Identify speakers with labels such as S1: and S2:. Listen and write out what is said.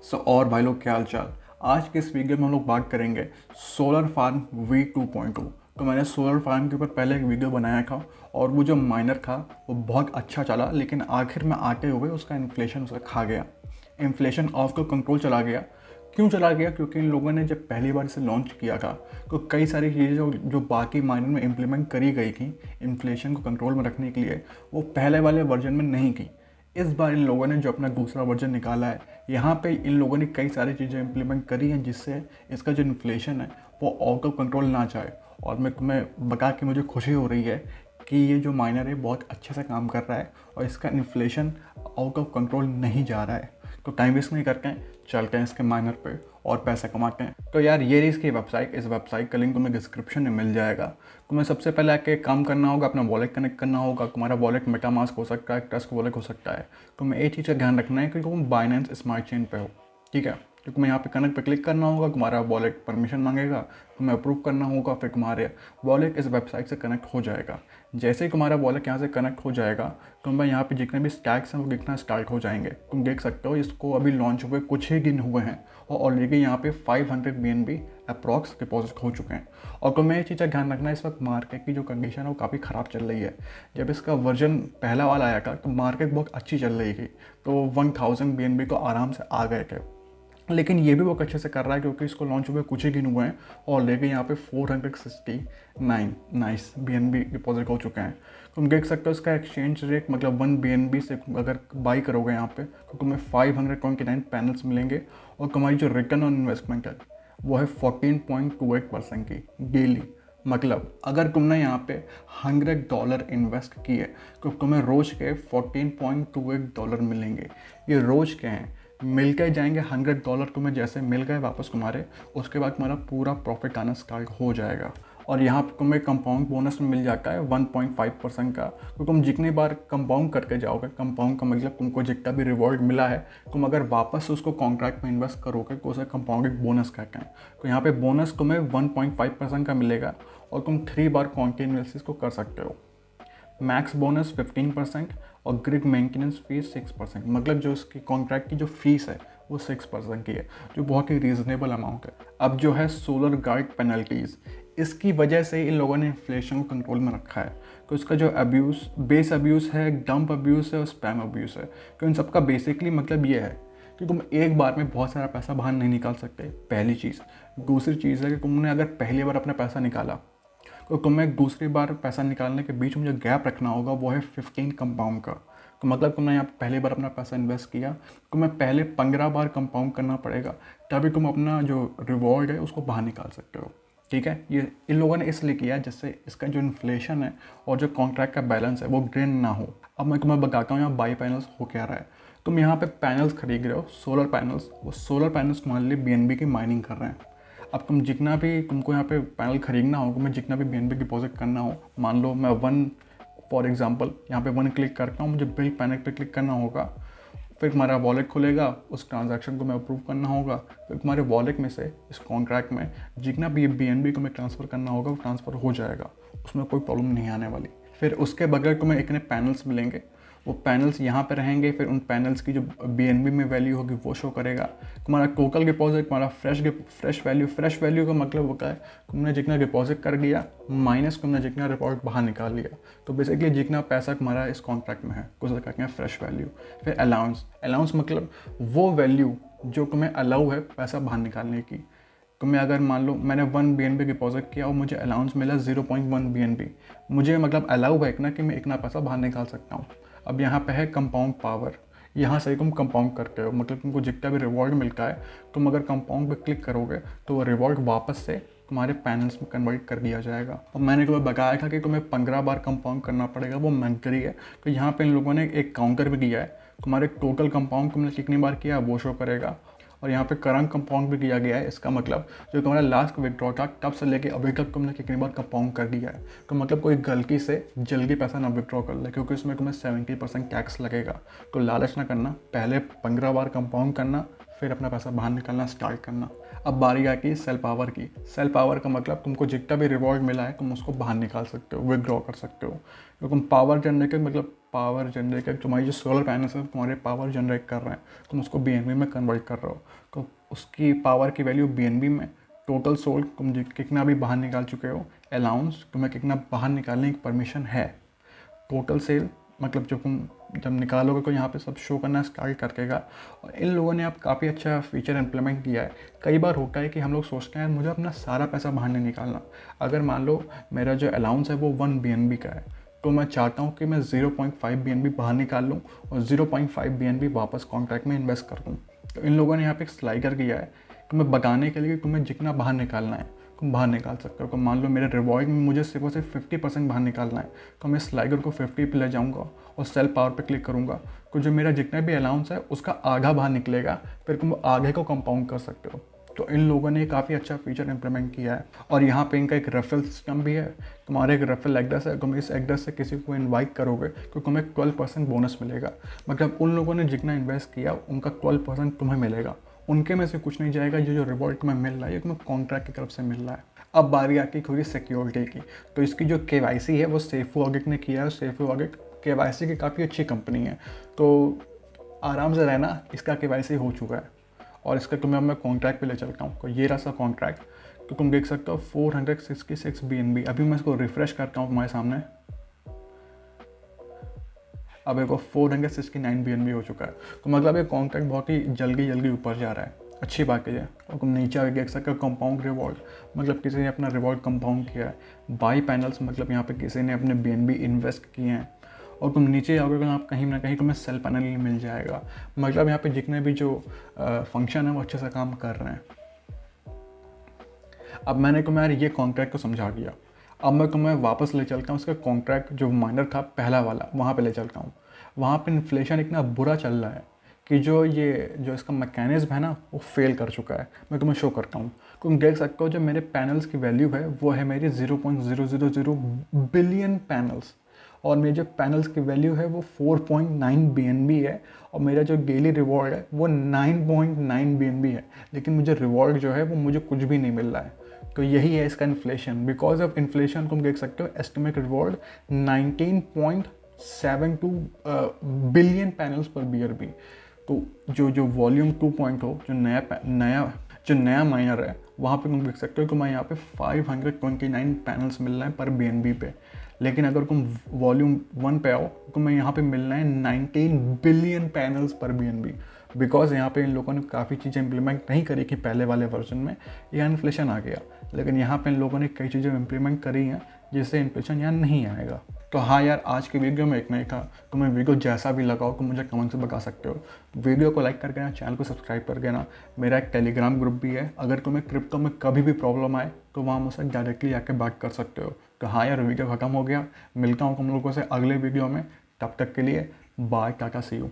S1: और भाई लोग क्या हाल चाल। आज के इस वीडियो में हम लोग बात करेंगे सोलर फार्म V2.0। तो मैंने सोलर फार्म के ऊपर पहले एक वीडियो बनाया था और वो जो माइनर था वो बहुत अच्छा चला, लेकिन आखिर में आते हुए उसका इन्फ्लेशन उसे खा गया। इन्फ्लेशन ऑफ का कंट्रोल चला गया। क्यों चला गया? क्योंकि इन लोगों ने जब पहली बार इसे लॉन्च किया था तो कई सारी चीज़ें जो बाकी माइनर में इम्प्लीमेंट करी गई थी इन्फ्लेशन को कंट्रोल में रखने के लिए, वो पहले वाले वर्जन में नहीं की। इस बार इन लोगों ने जो अपना दूसरा वर्जन निकाला है, यहाँ पे इन लोगों ने कई सारी चीज़ें इम्प्लीमेंट करी हैं जिससे इसका जो इन्फ्लेशन है वो आउट ऑफ कंट्रोल ना जाए। और मैं तुम्हें बता के मुझे खुशी हो रही है कि ये जो माइनर है बहुत अच्छे से काम कर रहा है और इसका इन्फ्लेशन आउट ऑफ कंट्रोल नहीं जा रहा है। तो टाइम वेस्ट नहीं करते हैं, चलते हैं इसके माइनर पे और पैसे कमाते हैं। तो यार ये रही इसकी वेबसाइट। इस वेबसाइट का लिंक तुम्हें डिस्क्रिप्शन में मिल जाएगा। तुम्हें सबसे पहले आके काम करना होगा, अपना वॉलेट कनेक्ट करना होगा। तुम्हारा वॉलेट मेटामास्क हो सकता है, ट्रस्ट वॉलेट हो सकता है। तुम्हें एक चीज़ का ध्यान रखना है कि तुम बाइनेंस स्मार्ट चेन पे हो, ठीक है। तो तुम्हें यहाँ पे कनेक्ट पे क्लिक करना होगा, तुम्हारा वॉलेट परमिशन मांगेगा, तुम्हें अप्रूव करना होगा, फिर तुम्हारे वॉलेट इस वेबसाइट से कनेक्ट हो जाएगा। जैसे ही तुम्हारा वॉलेट यहाँ से कनेक्ट हो जाएगा तुम्हें यहाँ पे जितने भी स्टैक्स हैं वो दिखना स्टार्ट हो जाएंगे। तुम देख सकते हो इसको अभी लॉन्च हुए कुछ ही दिन हुए हैं और ऑलरेडी यहाँ पे 500 BNB अप्रॉक्स डिपॉजिट हो चुके हैं। और तुम्हें ये चीज़ का ध्यान रखना है, इस वक्त मार्केट की जो कंडीशन है वो काफ़ी ख़राब चल रही है। जब इसका वर्जन पहला वाला आया था तो मार्केट बहुत अच्छी चल रही थी, तो 1000 BNB को आराम से आ गए थे। लेकिन ये भी बहुत अच्छे से कर रहा है क्योंकि इसको लॉन्च हुए कुछ ही दिन हुए हैं और लेके यहाँ पे 469 नाइस BNB डिपॉजिट हो चुके हैं। तुम देख सकते हो इसका एक्सचेंज रेट, मतलब 1 BNB से अगर बाई करोगे यहाँ पे तो तुम्हें 529 पैनल्स मिलेंगे और तुम्हारी जो रिटर्न ऑन इन्वेस्टमेंट है वो है 14.28% की डेली। मतलब अगर तुमने यहाँ पे $100 इन्वेस्ट किए तो तुम्हें रोज़ के $14.28 मिलेंगे। ये रोज़ के हैं, मिल के जाएंगे $100 तुम्हें जैसे मिल गए वापस तुम्हारे, उसके बाद तुम्हारा पूरा प्रॉफिट आना स्टार्ट हो जाएगा। और यहाँ पे तुम्हें कंपाउंड बोनस मिल जाता है 1.5% का। तो तुम जितनी बार कंपाउंड करके जाओगे, कंपाउंड का मतलब तुमको जितना भी रिवॉर्ड मिला है तुम अगर वापस उसको कॉन्ट्रैक्ट में इन्वेस्ट करोगे तो उसे कंपाउंडेड बोनस कहते हैं। तो यहाँ पे बोनस तुम्हें 1.5% का मिलेगा और तुम 3 बार कॉन्टिन्यूसली इसको कर सकते हो। मैक्स बोनस 15% और ग्रिड मेंटेनेंस फीस 6%। मतलब जो इसकी कॉन्ट्रैक्ट की जो फीस है वो 6% की है, जो बहुत ही रीज़नेबल अमाउंट है। अब जो है सोलर गार्ड पेनल्टीज़, इसकी वजह से इन लोगों ने इन्फ्लेशन को कंट्रोल में रखा है। तो इसका जो अब्यूज़, बेस अब्यूज़ है, डंप अब्यूज़ है और स्पैम अब्यूज़ है। तो इन सबका बेसिकली मतलब ये है कि तुम एक बार में बहुत सारा पैसा बाहर नहीं निकाल सकते, पहली चीज़। दूसरी चीज़ है कि तुमने अगर पहली बार अपना पैसा निकाला तो तुम्हें दूसरी बार पैसा निकालने के बीच में जो गैप रखना होगा वो है 15 कंपाउंड का। तो मतलब तुमने यहाँ पे पहली बार अपना पैसा इन्वेस्ट किया, तुम्हें पहले 15 बार कंपाउंड करना पड़ेगा, तभी तुम अपना जो रिवॉर्ड है उसको बाहर निकाल सकते हो, ठीक है। ये इन लोगों ने इसलिए किया जिससे इसका जो इन्फ्लेशन है और जो कॉन्ट्रैक्ट का बैलेंस है वो ड्रेन ना हो। अब मैं तुम्हें बताता हूँ यहाँ बाई पैनल्स हो क्या रहा है। तुम यहाँ पे पैनल्स खरीद रहे हो, सोलर पैनल्स। वो सोलर पैनल्स तुम्हारे लिए BNB की माइनिंग कर रहे हैं। अब तुम जितना भी तुमको यहाँ पे पैनल खरीदना हो, मैं जितना भी BNB डिपॉजिट करना हो, मान लो मैं 1 फॉर एग्जांपल यहाँ पे 1 क्लिक करता हूँ, मुझे बिल पैनल पे क्लिक करना होगा, फिर तुम्हारा वॉलेट खुलेगा, उस ट्रांजैक्शन को मैं अप्रूव करना होगा, फिर तुम्हारे वॉलेट में से इस कॉन्ट्रैक्ट में जितना भी BNB को मैं ट्रांसफ़र करना होगा वो ट्रांसफ़र हो जाएगा, उसमें कोई प्रॉब्लम नहीं आने वाली। फिर उसके बगैर तुम्हें इतने पैनल्स मिलेंगे, वो पैनल्स यहाँ पे रहेंगे, फिर उन पैनल्स की जो BNB में वैल्यू होगी वो शो करेगा। तुम्हारा टोटल डिपॉजिट, तुम्हारा फ्रेश वैल्यू का मतलब होता है तुमने जितना डिपॉजिट कर दिया माइनस तुमने जितना रिपोर्ट बाहर निकाल लिया। तो बेसिकली जितना पैसा तुम्हारा इस कॉन्ट्रैक्ट में है उसे कहते हैं फ्रेश वैल्यू। फिर अलाउंस मतलब वो वैल्यू जो तुम्हें अलाउ है पैसा बाहर निकालने की। तुम्हें अगर मान लो मैंने 1 BNB डिपॉजिट किया और मुझे अलाउंस मिला 0.1 BNB, मुझे मतलब अलाउ है इतना कि मैं इतना पैसा बाहर निकाल सकता हूँ। अब यहाँ पे है कंपाउंड पावर, यहाँ से तुम कंपाउंड करते हो, मतलब तुमको जितना भी रिवॉर्ड मिलता है तुम अगर कंपाउंड पे क्लिक करोगे तो वो रिवॉर्ड वापस से तुम्हारे पैनल्स में कन्वर्ट कर दिया जाएगा। और मैंने तुम्हें बताया था कि तुम्हें 15 बार कंपाउंड करना पड़ेगा, वो मैंडेटरी है। तो यहाँ पे इन लोगों ने एक काउंटर भी दिया है, तुम्हारे टोटल कंपाउंड तुमने कितनी बार किया वो शो करेगा। और यहाँ पे करंट कंपाउंड भी किया गया है। इसका मतलब जो तुम्हारा लास्ट विड्रॉ था तब से लेके अभी तक तुमने कितनी बार कंपाउंड कर दिया है। तो मतलब कोई गलती से जल्दी पैसा ना विड्रॉ कर ले, क्योंकि उसमें तुम्हें 70% टैक्स लगेगा। तो लालच ना करना, पहले 15 बार कंपाउंड करना, फिर अपना पैसा बाहर निकालना स्टार्ट करना। अब बारी आती सेल पावर की। सेल पावर का मतलब तुमको जितना भी रिवॉर्ड मिला है तुम उसको बाहर निकाल सकते हो, विड्रॉ कर सकते हो। तो तुम पावर जनरेटर मतलब पावर जनरेट, तुम्हारी जो सोलर पैनल्स है तुम्हारे पावर जनरेट कर रहे हैं, तुम उसको बीएनबी में कन्वर्ट कर रहे हो, तो उसकी पावर की वैल्यू बीएनबी में, टोटल सोल्ड तुम कितना भी बाहर निकाल चुके हो, अलाउंस तुम्हें कितना बाहर निकालने की परमिशन है, टोटल सेल मतलब जब निकालोगे तो यहाँ पे सब शो करना स्टार्ट कर देगा। और इन लोगों ने अब काफ़ी अच्छा फीचर इम्प्लीमेंट किया है। कई बार होता है कि हम लोग सोचते हैं मुझे अपना सारा पैसा बाहर नहीं निकालना, अगर मान लो मेरा जो अलाउंस है वो 1 BNB का है, तो मैं चाहता हूँ कि मैं 0.5 BNB बाहर निकाल लूँ और 0.5 BNB वापस कॉन्ट्रैक्ट में इन्वेस्ट कर दूँ। तो इन लोगों ने यहाँ पे एक स्लाइडर किया है तुम्हें बताने के लिए कि तुम्हें जितना बाहर निकालना है तुम बाहर निकाल सकते हो। तो मान लो मेरे रिवॉर्ड में मुझे सिर्फ और सिर्फ 50% बाहर निकालना है, तो मैं स्लाइडर को 50 पे ले जाऊंगा और सेल पावर पे क्लिक करूंगा, तो जो मेरा जितना भी अलाउंस है उसका आधा बाहर निकलेगा, फिर तुम आधे को कंपाउंड कर सकते हो। तो इन लोगों ने काफ़ी अच्छा फीचर इंप्लीमेंट किया है। और यहाँ पे इनका एक रेफरल सिस्टम भी है, तुम्हारे एक रेफरल एड्रेस है, तुम इस एड्रेस से किसी को इनवाइट करोगे तो तुम्हें 12% बोनस मिलेगा। मतलब उन लोगों ने जितना इन्वेस्ट किया उनका 12% तुम्हें मिलेगा, उनके में से कुछ नहीं जाएगा। जो रिवॉर्ड तुम्हें मिल रहा है ये तुम्हें कॉन्ट्रैक्ट की तरफ से मिल रहा है। अब बारी आती है थोड़ी सिक्योरिटी की, तो इसकी जो KYC है वो सेफू ऑडिट ने किया है। सेफू ऑडिट KYC की काफ़ी अच्छी कंपनी है, तो आराम से रहना, इसका KYC हो चुका है। और इसका तुम्हें अब मैं कॉन्ट्रैक्ट पे ले चलता हूँ, तो ये रहा सा कॉन्ट्रैक्ट, तो तुम देख सकते हो 466 BNB। अभी मैं इसको रिफ्रेश करता हूँ तुम्हारे सामने, अब एक 469 BNB हो चुका है। तो मतलब ये कॉन्ट्रैक्ट बहुत ही जल्दी ऊपर जा रहा है, अच्छी बात है। और तुम नीचे आगे देख सकते हो कंपाउंड रिवॉर्ड, मतलब किसी ने अपना रिवॉर्ड कंपाउंड किया है। बाई पैनल्स मतलब यहाँ पे किसी ने अपने BNB इन्वेस्ट किए हैं। और तुम नीचे आओगे तो आप कहीं ना कहीं तुम्हें सेल पैनल मिल जाएगा। मतलब यहाँ पे जितने भी जो फंक्शन है वो अच्छे से काम कर रहे हैं। अब मैंने तुम्हें ये कॉन्ट्रैक्ट को समझा दिया, अब मैं तुम्हें वापस ले चलता हूँ उसका कॉन्ट्रैक्ट जो माइनर था पहला वाला, वहाँ पे ले चलता हूँ। वहाँ पे इन्फ्लेशन इतना बुरा चल रहा है कि जो इसका मैकेनिज्म है ना वो फेल कर चुका है। मैं तुम्हें शो करता हूँ, तुम देख सकते हो जो मेरे पैनल्स की वैल्यू है वो है मेरी 0.000 बिलियन पैनल्स, और मेरे जो पैनल्स की वैल्यू है वो 4.9 BNB है, और मेरा जो डेली रिवॉर्ड है वो 9.9 BNB है। लेकिन मुझे रिवॉर्ड जो है वो मुझे कुछ भी नहीं मिल रहा है। तो यही है इसका इन्फ्लेशन। बिकॉज ऑफ इन्फ्लेशन तुम देख सकते हो एस्टिमेट रिवॉर्ड 19.72 बिलियन पैनल्स पर BNB। तो जो वॉल्यूम 2.0 जो नया माइनर है वहाँ पे तुम देख सकते हो कि मैं यहाँ पे 529 पैनल्स मिल रहे हैं पर BNB पे। लेकिन अगर तुम वॉल्यूम 1 पे आओ तो मैं यहाँ पे मिल रहा है 19 बिलियन पैनल्स पर BNB। बिकॉज यहाँ पे इन लोगों ने काफ़ी चीज़ें इंप्लीमेंट नहीं करी कि पहले वाले वर्जन में यह इन्फ्लेशन आ गया, लेकिन यहाँ पे इन लोगों ने कई चीज़ें इंप्लीमेंट करी हैं जिससे इन्फ्लेशन यहाँ नहीं आएगा। तो हाँ यार, आज की वीडियो में इतना ही था। तुम्हें वीडियो जैसा भी लगा हो तो मुझे कमेंट से बता सकते हो। वीडियो को लाइक कर देना, चैनल को सब्सक्राइब कर देना। मेरा एक टेलीग्राम ग्रुप भी है, अगर तुम्हें क्रिप्टो में कभी भी प्रॉब्लम आए तो वहाँ मुझसे डायरेक्टली आके बात कर सकते हो। तो हाँ यार, वीडियो ख़त्म हो गया, मिलता हूँ तुम लोगों से अगले वीडियो में। तब तक के लिए बाय, टाटा, सी यू।